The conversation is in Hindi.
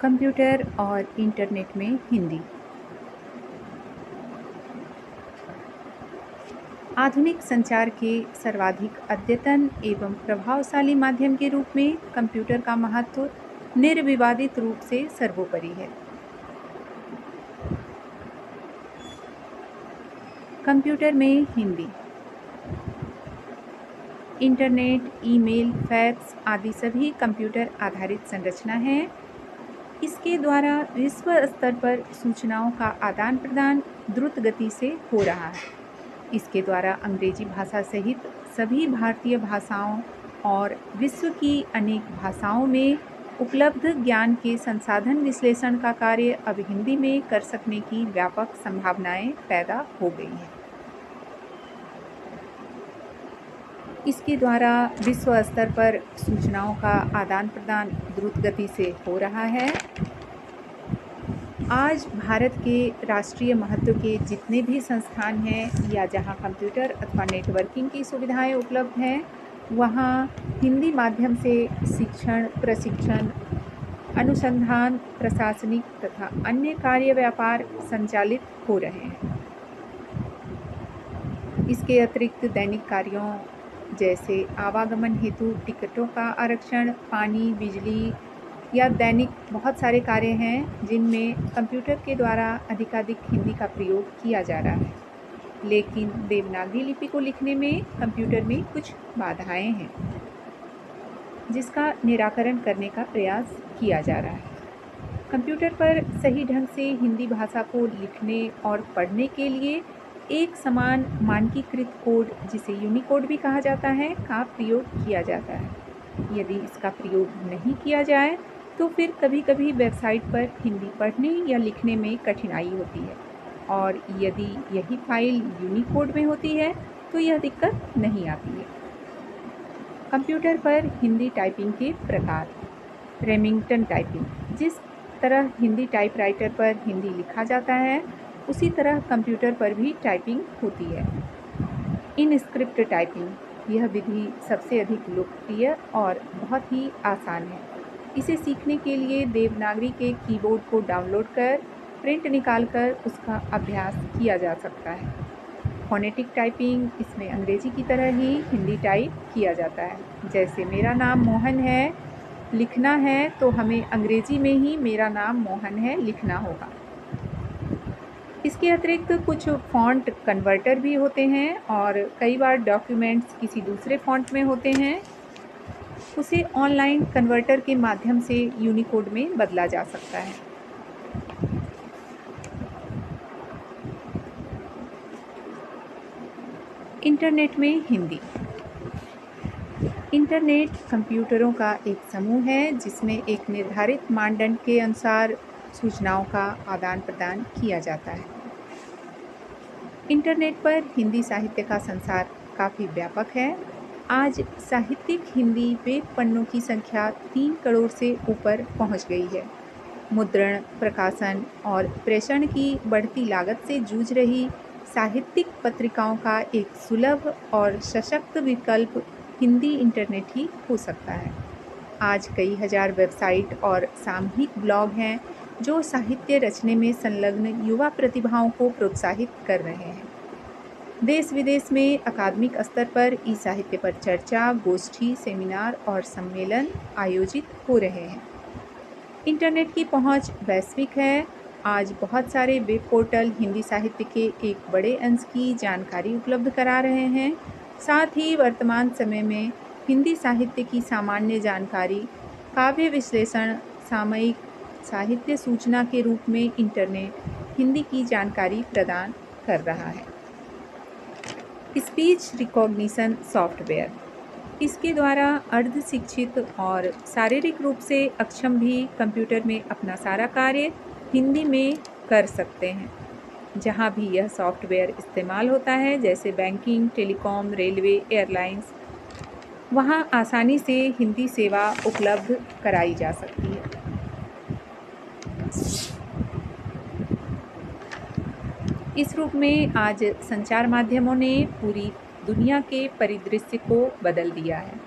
कंप्यूटर और इंटरनेट में हिंदी। आधुनिक संचार के सर्वाधिक अद्यतन एवं प्रभावशाली माध्यम के रूप में कंप्यूटर का महत्व निर्विवादित रूप से सर्वोपरि है। कंप्यूटर में हिंदी। इंटरनेट, ईमेल, फैक्स आदि सभी कंप्यूटर आधारित संरचना हैं। इसके द्वारा विश्व स्तर पर सूचनाओं का आदान प्रदान द्रुत गति से हो रहा है। इसके द्वारा अंग्रेजी भाषा सहित सभी भारतीय भाषाओं और विश्व की अनेक भाषाओं में उपलब्ध ज्ञान के संसाधन विश्लेषण का कार्य अब हिंदी में कर सकने की व्यापक संभावनाएं पैदा हो गई हैं। इसके द्वारा विश्व स्तर पर सूचनाओं का आदान प्रदान द्रुत गति से हो रहा है। आज भारत के राष्ट्रीय महत्व के जितने भी संस्थान हैं या जहां कंप्यूटर अथवा नेटवर्किंग की सुविधाएं उपलब्ध हैं, वहां हिंदी माध्यम से शिक्षण, प्रशिक्षण, अनुसंधान, प्रशासनिक तथा अन्य कार्य व्यापार संचालित हो रहे हैं। इसके अतिरिक्त दैनिक कार्यों जैसे आवागमन हेतु टिकटों का आरक्षण, पानी, बिजली या दैनिक बहुत सारे कार्य हैं जिनमें कंप्यूटर के द्वारा अधिकाधिक हिंदी का प्रयोग किया जा रहा है। लेकिन देवनागरी लिपि को लिखने में कंप्यूटर में कुछ बाधाएं हैं, जिसका निराकरण करने का प्रयास किया जा रहा है। कंप्यूटर पर सही ढंग से हिंदी भाषा को लिखने और पढ़ने के लिए एक समान मानकीकृत कोड, जिसे यूनिकोड भी कहा जाता है, का प्रयोग किया जाता है। यदि इसका प्रयोग नहीं किया जाए तो फिर कभी कभी वेबसाइट पर हिंदी पढ़ने या लिखने में कठिनाई होती है, और यदि यही फाइल यूनिकोड में होती है तो यह दिक्कत नहीं आती है। कंप्यूटर पर हिंदी टाइपिंग के प्रकार। Remington typing. जिस तरह हिंदी टाइपराइटर पर हिंदी लिखा जाता है, उसी तरह कंप्यूटर पर भी टाइपिंग होती है। InScript typing. यह विधि सबसे अधिक लोकप्रिय और बहुत ही आसान है। इसे सीखने के लिए देवनागरी के कीबोर्ड को डाउनलोड कर प्रिंट निकालकर उसका अभ्यास किया जा सकता है। Phonetic typing. इसमें अंग्रेजी की तरह ही हिंदी टाइप किया जाता है। जैसे मेरा नाम मोहन है, लिखना है तो हमें अंग्रेजी में ही मेरा नाम मोहन है लिखना होगा। इसके अतिरिक्त कुछ फ़ॉन्ट कन्वर्टर भी होते हैं, और कई बार डॉक्यूमेंट्स किसी दूसरे फ़ॉन्ट में होते हैं, उसे ऑनलाइन कन्वर्टर के माध्यम से यूनिकोड में बदला जा सकता है। इंटरनेट में हिंदी। इंटरनेट कंप्यूटरों का एक समूह है जिसमें एक निर्धारित मानदंड के अनुसार सूचनाओं का आदान प्रदान किया जाता है। इंटरनेट पर हिंदी साहित्य का संसार काफ़ी व्यापक है। आज साहित्यिक हिंदी वेब पन्नों की संख्या 3 करोड़ से ऊपर पहुंच गई है। मुद्रण, प्रकाशन और प्रेषण की बढ़ती लागत से जूझ रही साहित्यिक पत्रिकाओं का एक सुलभ और सशक्त विकल्प हिंदी इंटरनेट ही हो सकता है। आज कई हजार वेबसाइट और सामूहिक ब्लॉग हैं जो साहित्य रचने में संलग्न युवा प्रतिभाओं को प्रोत्साहित कर रहे हैं। देश विदेश में अकादमिक स्तर पर ई साहित्य पर चर्चा, गोष्ठी, सेमिनार और सम्मेलन आयोजित हो रहे हैं। इंटरनेट की पहुंच वैश्विक है। आज बहुत सारे वेब पोर्टल हिंदी साहित्य के एक बड़े अंश की जानकारी उपलब्ध करा रहे हैं। साथ ही वर्तमान समय में हिंदी साहित्य की सामान्य जानकारी, काव्य विश्लेषण, सामयिक साहित्य सूचना के रूप में इंटरनेट हिंदी की जानकारी प्रदान कर रहा है। Speech recognition software. इसके द्वारा अर्ध शिक्षित और शारीरिक रूप से अक्षम भी कंप्यूटर में अपना सारा कार्य हिंदी में कर सकते हैं। जहां भी यह सॉफ्टवेयर इस्तेमाल होता है, जैसे बैंकिंग, टेलीकॉम, रेलवे, एयरलाइंस, वहां आसानी से हिंदी सेवा उपलब्ध कराई जा सकती है। इस रूप में आज संचार माध्यमों ने पूरी दुनिया के परिदृश्य को बदल दिया है।